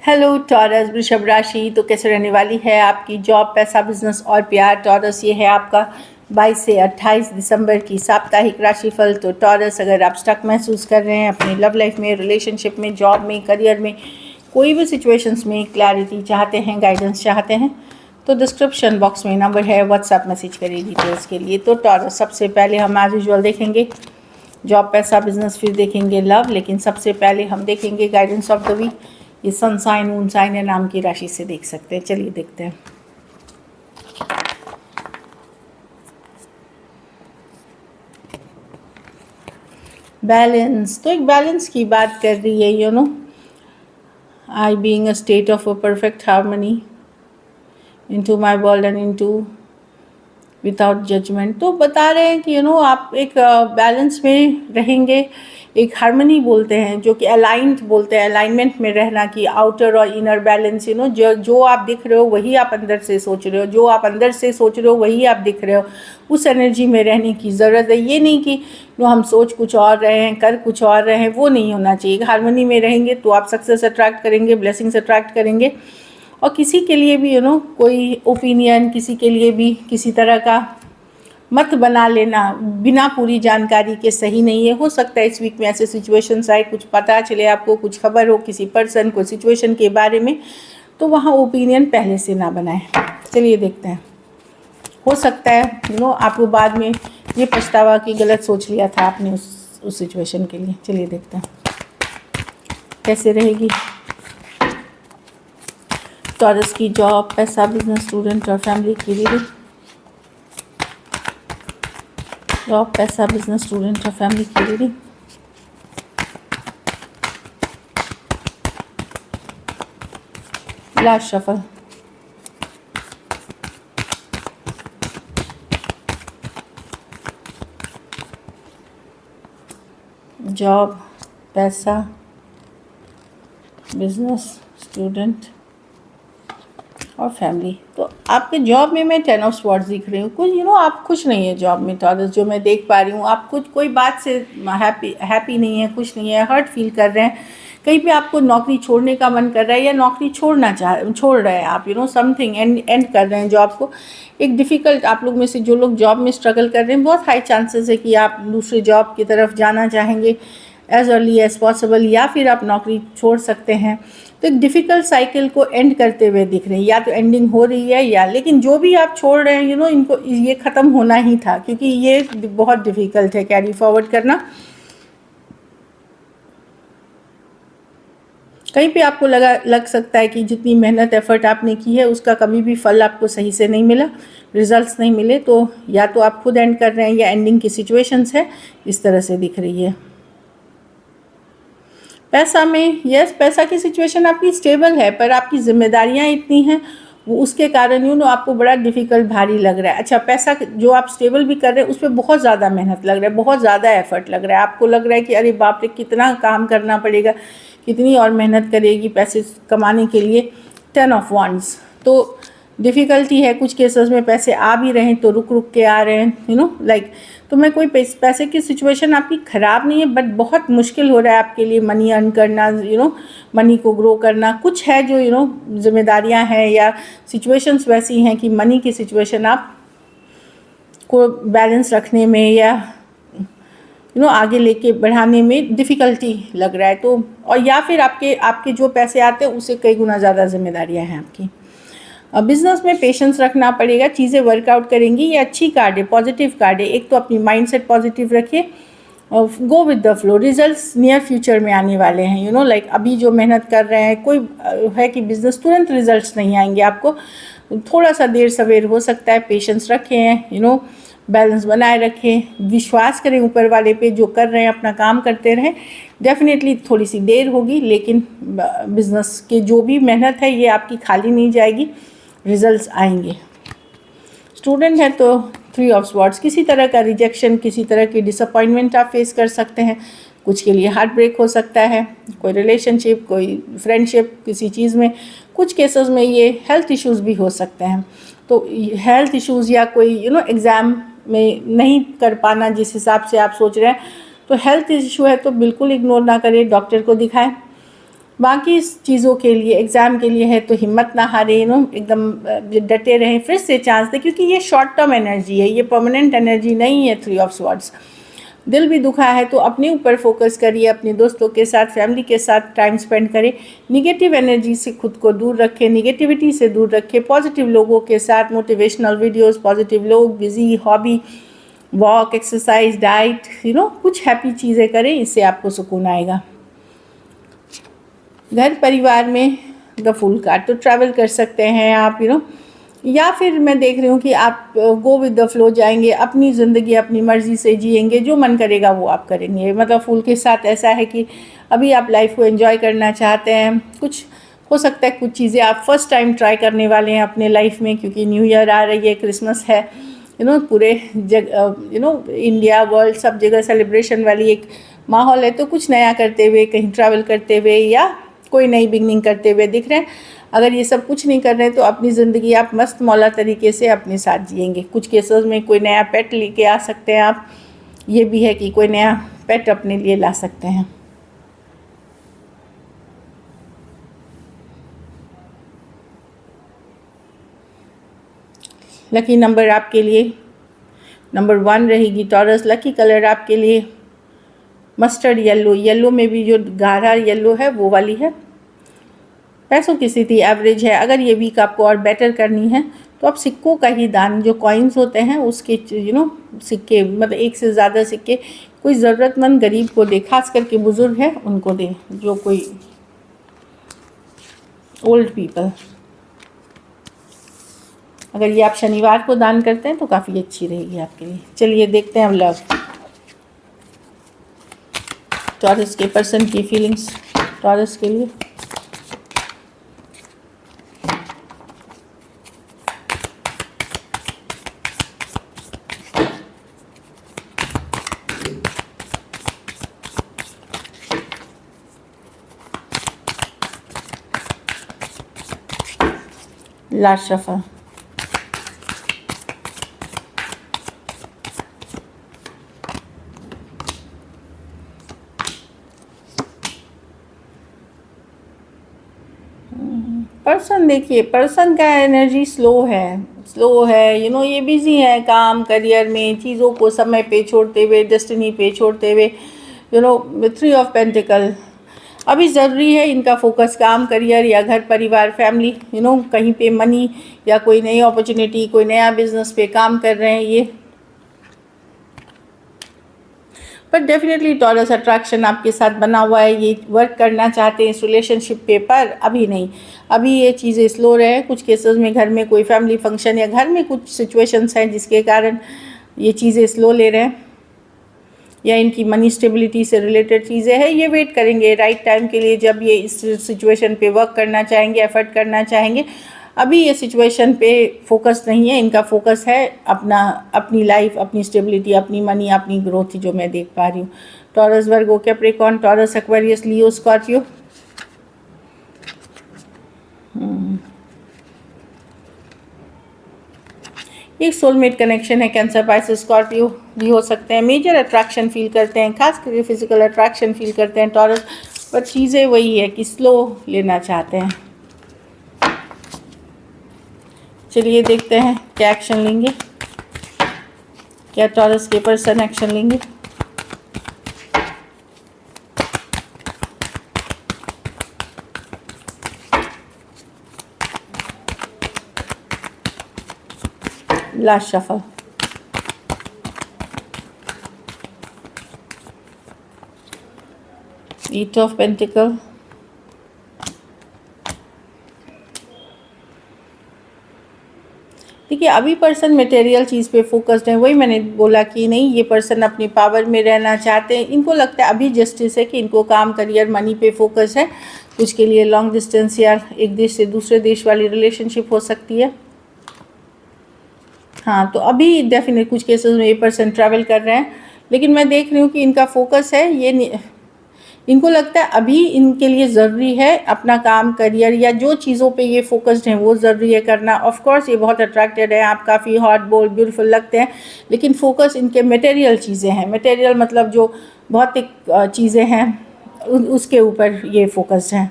Hello taurus वृषभ राशि। तो कैसे रहने वाली है आपकी जॉब, पैसा, बिजनेस और प्यार। टॉरस ये है आपका 22 से 28 दिसंबर की साप्ताहिक राशिफल। तो टॉरस, अगर आप स्टक महसूस कर रहे हैं अपनी लव लाइफ में, रिलेशनशिप में, जॉब में, करियर में, कोई भी सिचुएशंस में क्लैरिटी चाहते हैं, गाइडेंस चाहते हैं, तो डिस्क्रिप्शन बॉक्स में नंबर है, व्हाट्सएप मैसेज करिए डिटेल्स के लिए। तो टॉरस, सबसे पहले हम एज यूजुअल देखेंगे जॉब, पैसा, बिजनेस, फिर देखेंगे लव, लेकिन सबसे पहले हम देखेंगे गाइडेंस ऑफ द वीक। ये सन साइन, मून साइन या नाम की राशि से देख सकते हैं। चलिए देखते हैं। बैलेंस, तो एक बैलेंस की बात कर रही है। I being a state of a perfect harmony into my world and into without judgment. तो बता रहे हैं कि आप एक बैलेंस में रहेंगे। एक हार्मनी बोलते हैं, जो कि अलाइंड बोलते हैं, अलाइनमेंट में रहना, कि आउटर और इनर बैलेंस। जो आप दिख रहे हो वही आप अंदर से सोच रहे हो, जो आप अंदर से सोच रहे हो वही आप दिख रहे हो। उस एनर्जी में रहने की ज़रूरत है। ये नहीं कि हम सोच कुछ और रहे हैं, कर कुछ और रहे हैं, वो नहीं होना चाहिए। हार्मनी में रहेंगे तो आप सक्सेस अट्रैक्ट करेंगे, ब्लेसिंग्स अट्रैक्ट करेंगे। और किसी के लिए भी कोई ओपिनियन, किसी के लिए भी किसी तरह का मत बना लेना बिना पूरी जानकारी के सही नहीं है। हो सकता है इस वीक में ऐसे सिचुएशंस आए, कुछ पता चले आपको, कुछ खबर हो किसी पर्सन को, सिचुएशन के बारे में, तो वहाँ ओपिनियन पहले से ना बनाएं। चलिए देखते हैं। हो सकता है आपको बाद में ये पछतावा कि गलत सोच लिया था आपने उस सिचुएशन के लिए। चलिए देखते हैं कैसे रहेगी टॉरस की जॉब, पैसा, बिजनेस, स्टूडेंट और फैमिली की रीडिंग। जॉब, पैसा, बिजनेस, स्टूडेंट और फैमिली की रीडिंग। Last shuffle. जॉब, पैसा, बिजनेस, स्टूडेंट और फैमिली। तो आपके जॉब में मैं 10 ऑफ स्वॉर्ड्स दिख रही हूँ। कुछ आप खुश नहीं है जॉब में टॉरस, जो मैं देख पा रही हूँ। आप कुछ कोई बात से हैप्पी नहीं है, खुश नहीं है, हर्ट फील कर रहे हैं। कहीं पे आपको नौकरी छोड़ने का मन कर रहा है या नौकरी छोड़ रहे हैं आप। समथिंग एंड कर रहे हैं जॉब को। एक डिफ़िकल्ट, आप लोग में से जो लोग जॉब में स्ट्रगल कर रहे हैं, बहुत हाई चांसेस है कि आप दूसरे जॉब की तरफ जाना चाहेंगे एज अर्ली एज पॉसिबल, या फिर आप नौकरी छोड़ सकते हैं। तो एक डिफ़िकल्ट साइकिल को एंड करते हुए दिख रहे हैं, या तो एंडिंग हो रही है या, लेकिन जो भी आप छोड़ रहे हैं इनको ये ख़त्म होना ही था, क्योंकि ये बहुत डिफ़िकल्ट है कैरी फॉरवर्ड करना। कहीं पे आपको लग सकता है कि जितनी मेहनत एफर्ट आपने की है उसका कभी भी फल आपको सही से नहीं मिला, रिजल्ट्स नहीं मिले। तो या तो आप खुद एंड कर रहे हैं या एंडिंग की सिचुएशंस है, इस तरह से दिख रही है। पैसा में, यस, पैसा की सिचुएशन आपकी स्टेबल है, पर आपकी जिम्मेदारियां इतनी हैं, वो उसके कारण आपको बड़ा डिफ़िकल्ट, भारी लग रहा है। अच्छा, पैसा जो आप स्टेबल भी कर रहे हैं उस पर बहुत ज़्यादा मेहनत लग रहा है, बहुत ज़्यादा एफर्ट लग रहा है। आपको लग रहा है कि अरे बाप रे, कितना काम करना पड़ेगा, कितनी और मेहनत करेगी पैसे कमाने के लिए। 10 ऑफ वॉन्ड्स, तो डिफ़िकल्टी है। कुछ केसेस में पैसे आ भी रहे हैं तो रुक रुक के आ रहे हैं, लाइक। तो मैं कोई पैसे की सिचुएशन आपकी ख़राब नहीं है, बट बहुत मुश्किल हो रहा है आपके लिए मनी अर्न करना, मनी को ग्रो करना। कुछ है जो जिम्मेदारियां हैं या सिचुएशंस वैसी हैं कि मनी की सिचुएशन आप को बैलेंस रखने में या आगे लेके बढ़ाने में डिफ़िकल्टी लग रहा है। तो और या फिर आपके जो पैसे आते हैं उससे कई गुना ज़्यादा जिम्मेदारियाँ हैं आपकी। बिजनेस में पेशेंस रखना पड़ेगा, चीज़ें वर्कआउट करेंगी। ये अच्छी कार्ड है, पॉजिटिव कार्ड है। एक तो अपनी माइंडसेट पॉजिटिव रखिए, go with the flow. Results near future में आने वाले हैं। लाइक अभी जो मेहनत कर रहे हैं, कोई है कि बिजनेस तुरंत रिजल्ट्स नहीं आएंगे आपको, थोड़ा सा देर सवेर हो सकता है। पेशेंस रखें, बैलेंस बनाए रखें, विश्वास करें ऊपर वाले पे, जो कर रहे हैं अपना काम करते रहें। डेफिनेटली थोड़ी सी देर होगी, लेकिन बिजनेस के जो भी मेहनत है ये आपकी खाली नहीं जाएगी, रिजल्ट्स आएंगे। स्टूडेंट है तो 3 ऑफ स्वॉर्ड्स, किसी तरह का रिजेक्शन, किसी तरह की डिसअपॉइंटमेंट आप फेस कर सकते हैं। कुछ के लिए हार्ट ब्रेक हो सकता है, कोई रिलेशनशिप, कोई फ्रेंडशिप, किसी चीज़ में। कुछ केसेस में ये हेल्थ इश्यूज़ भी हो सकते हैं। तो हेल्थ इश्यूज़ या कोई एग्ज़ाम में नहीं कर पाना जिस हिसाब से आप सोच रहे हैं, तो हेल्थ इशू है तो बिल्कुल इग्नोर ना करें, डॉक्टर को दिखाएं। बाकी इस चीज़ों के लिए, एग्ज़ाम के लिए है तो हिम्मत ना हारें, एकदम डटे रहें, फिर से चांस दें, क्योंकि ये शॉर्ट टर्म एनर्जी है, ये परमानेंट एनर्जी नहीं है 3 ऑफ स्वॉर्ड्स। दिल भी दुखा है तो अपने ऊपर फोकस करिए, अपने दोस्तों के साथ, फैमिली के साथ टाइम स्पेंड करें, निगेटिव एनर्जी से खुद को दूर रखें, निगेटिविटी से दूर रखें, पॉजिटिव लोगों के साथ मोटिवेशनल वीडियोस, पॉजिटिव लोग, busy hobby, walk, exercise, diet, कुछ हैप्पी चीज़ें करें, इससे आपको सुकून आएगा। घर परिवार में द फूल कार्ड, तो ट्रैवल कर सकते हैं आप, या फिर मैं देख रही हूँ कि आप गो विद द फ्लो जाएंगे, अपनी ज़िंदगी अपनी मर्ज़ी से जिएंगे, जो मन करेगा वो आप करेंगे। मतलब फूल के साथ ऐसा है कि अभी आप लाइफ को एंजॉय करना चाहते हैं, कुछ हो सकता है कुछ चीज़ें आप फर्स्ट टाइम ट्राई करने वाले हैं अपने लाइफ में, क्योंकि न्यू ईयर आ रही है, क्रिसमस है, पूरे इंडिया वर्ल्ड सब जगह सेलिब्रेशन वाली एक माहौल है, तो कुछ नया करते हुए, कहीं ट्रैवल करते हुए या कोई नई बिगनिंग करते हुए दिख रहे हैं। अगर ये सब कुछ नहीं कर रहे हैं तो अपनी ज़िंदगी आप मस्त मौला तरीके से अपने साथ जिएंगे। कुछ केसेस में कोई नया पेट लेके आ सकते हैं आप, ये भी है कि कोई नया पेट अपने लिए ला सकते हैं। लकी नंबर आपके लिए नंबर 1 रहेगी टॉरस। लकी कलर आपके लिए मस्टर्ड येलो, येलो में भी जो गाढ़ा येलो है वो वाली है। पैसों की स्थिति एवरेज है। अगर ये वीक आपको और बेटर करनी है तो आप सिक्कों का ही दान, जो कॉइन्स होते हैं उसके सिक्के, मतलब एक से ज़्यादा सिक्के कोई ज़रूरतमंद गरीब को दे, खास करके बुज़ुर्ग है उनको दे, जो कोई ओल्ड पीपल। अगर ये आप शनिवार को दान करते हैं तो काफ़ी अच्छी रहेगी आपके लिए। चलिए देखते हैं अब लव, टॉरस के पर्सन की फीलिंग्स टॉरस के लिए। लास्ट शफल, पर्सन, देखिए पर्सन का एनर्जी स्लो है, ये बिजी है काम करियर में, चीज़ों को समय पे छोड़ते हुए, डेस्टिनी पे छोड़ते हुए, 3 ऑफ पेंटिकल। अभी ज़रूरी है इनका फोकस काम करियर या घर परिवार फैमिली, कहीं पे मनी या कोई नई अपॉर्चुनिटी, कोई नया बिजनेस पे काम कर रहे हैं ये। पर डेफिनेटली टॉरस अट्रैक्शन आपके साथ बना हुआ है, ये वर्क करना चाहते हैं इस रिलेशनशिप पे, पर अभी नहीं, अभी ये चीज़ें स्लो रहे। कुछ केसेस में घर में कोई फैमिली फंक्शन या घर में कुछ सिचुएशंस हैं जिसके कारण ये चीज़ें स्लो ले रहे हैं, या इनकी मनी स्टेबिलिटी से रिलेटेड चीज़ें हैं। ये वेट करेंगे राइट टाइम के लिए, जब ये इस सिचुएशन पे वर्क करना चाहेंगे, एफर्ट करना चाहेंगे। अभी ये सिचुएशन पे फोकस नहीं है, इनका फोकस है अपनी लाइफ, अपनी स्टेबिलिटी, अपनी मनी, अपनी ग्रोथ, जो मैं देख पा रही हूँ। Taurus, Virgo, Capricorn, taurus, Aquarius, Leo, Scorpio. एक सोलमेट कनेक्शन है, कैंसर, पाइसेस, स्कॉर्पियो भी हो सकते हैं। मेजर अट्रैक्शन फील करते हैं, खास करके फिजिकल अट्रैक्शन फील करते हैं टॉरस, पर चीज़ें वही है कि स्लो लेना चाहते हैं। चलिए देखते हैं क्या एक्शन लेंगे, क्या टॉरस के पर्सन एक्शन लेंगे। Last shuffle, eight of pentacle, देखिए अभी पर्सन मटेरियल चीज़ पे फोकस्ड है। वही मैंने बोला कि नहीं, ये पर्सन अपनी पावर में रहना चाहते हैं। इनको लगता है अभी जस्टिस है कि इनको काम करियर मनी पे फोकस है। कुछ के लिए लॉन्ग डिस्टेंस या एक देश से दूसरे देश वाली रिलेशनशिप हो सकती है। हाँ, तो अभी डेफिनेट कुछ केसेस में ये पर्सन ट्रैवल कर रहे हैं, लेकिन मैं देख रही हूँ कि इनका फोकस है, ये इनको लगता है अभी इनके लिए ज़रूरी है अपना काम करियर या जो चीज़ों पे ये फोकस्ड हैं वो ज़रूरी है करना। ऑफ कोर्स ये बहुत अट्रैक्टेड है, आप काफ़ी हॉट, बोल्ड, ब्यूटीफुल लगते हैं, लेकिन फोकस इनके मटेरियल चीज़ें हैं। मटेरियल मतलब जो भौतिक चीज़ें हैं उसके ऊपर ये फोकस्ड हैं।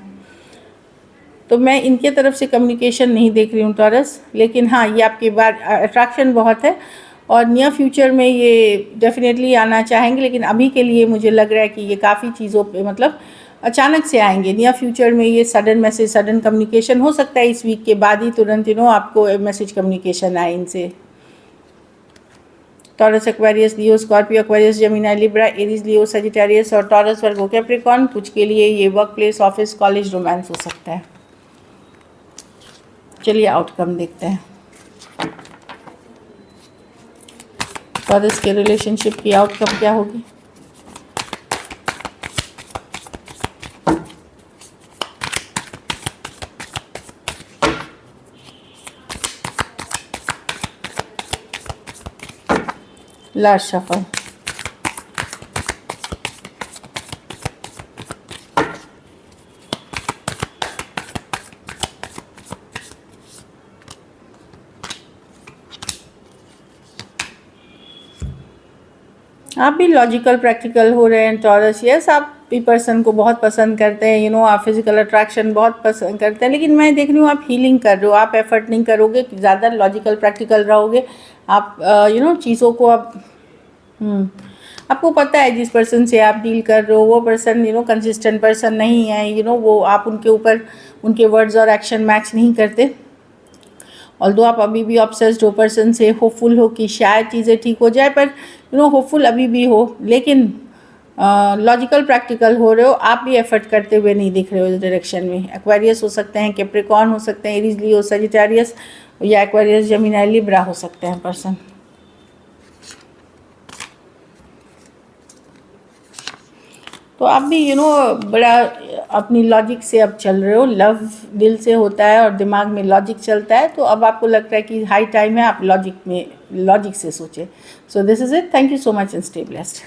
तो मैं इनके तरफ से कम्युनिकेशन नहीं देख रही हूँ टॉरस, लेकिन हाँ ये आपके बाद अट्रैक्शन बहुत है और नियर फ्यूचर में ये डेफिनेटली आना चाहेंगे, लेकिन अभी के लिए मुझे लग रहा है कि ये काफ़ी चीज़ों पे मतलब अचानक से आएंगे। नियर फ्यूचर में ये सडन मैसेज, सडन कम्युनिकेशन हो सकता है इस वीक के बाद ही तुरंत आपको मैसेज कम्युनिकेशन आए इनसे। Taurus, Aquarius, Leo, Scorpio, Aquarius, Gemini, Libra, Aries, Leo, Sagittarius और टॉरस, वर्गो, कैप्रिकॉर्न। कुछ के लिए ये workplace, office, college, romance हो सकता है। चलिए आउटकम देखते हैं। टॉरस के रिलेशनशिप की आउटकम क्या होगी? Last shuffle. आप भी लॉजिकल प्रैक्टिकल हो रहे हैं टॉरस। यस, आप भी पर्सन को बहुत पसंद करते हैं, आप फिजिकल अट्रैक्शन बहुत पसंद करते हैं, लेकिन मैं देख रही हूँ आप हीलिंग कर रहे हो। आप एफर्ट नहीं करोगे, ज़्यादा लॉजिकल प्रैक्टिकल रहोगे आप। चीज़ों को आप आपको पता है जिस पर्सन से आप डील कर रहे हो वो पर्सन कंसिस्टेंट पर्सन नहीं है। वो आप उनके ऊपर उनके वर्ड्स और एक्शन मैच नहीं करते। ऑल्दो आप अभी भी ऑब्सेस्ड हो पर्सन से, होपफुल हो कि शायद चीज़ें ठीक हो जाए, पर होपफुल अभी भी हो, लेकिन लॉजिकल प्रैक्टिकल हो रहे हो। आप भी एफर्ट करते हुए नहीं दिख रहे हो इस डायरेक्शन में। एक्वेरियस हो सकते हैं, कैप्रिकॉर्न हो सकते हैं, एरीज, लियो, सजिटेरियस या एक्वेरियस, जेमिनी, लिब्रा हो सकते हैं पर्सन। तो आप भी बड़ा अपनी लॉजिक से अब चल रहे हो। लव दिल से होता है और दिमाग में लॉजिक चलता है, तो अब आपको लगता है कि हाई टाइम है आप लॉजिक से सोचें। So this is it. Thank you so much and stay blessed.